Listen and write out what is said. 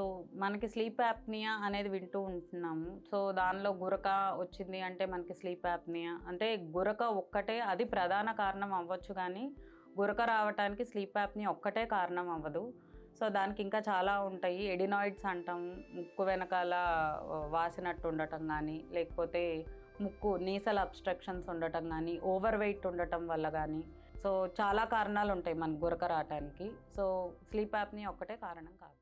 So మనకి sleep apnoea అనేది వింటూ ఉంటున్నాము. సో దానిలో గురక వచ్చింది అంటే మనకి స్లీప్ యాప్నియా అంటే గురక ఒక్కటే అది ప్రధాన కారణం అవ్వచ్చు, కానీ గురక రావటానికి స్లీప్ యాప్నియా ఒక్కటే కారణం అవ్వదు. సో దానికి ఇంకా చాలా ఉంటాయి. ఎడినాయిడ్స్ అంటాం, ముక్కు వెనకాల వాసినట్టు ఉండటం కానీ, లేకపోతే ముక్కు నీసల్ అబ్స్ట్రక్షన్స్ ఉండటం కానీ, ఓవర్ వెయిట్ ఉండటం వల్ల కానీ, సో చాలా కారణాలు ఉంటాయి మనకు గురక రావటానికి. సో స్లీప్ యాప్నియా ఒక్కటే కారణం కాదు.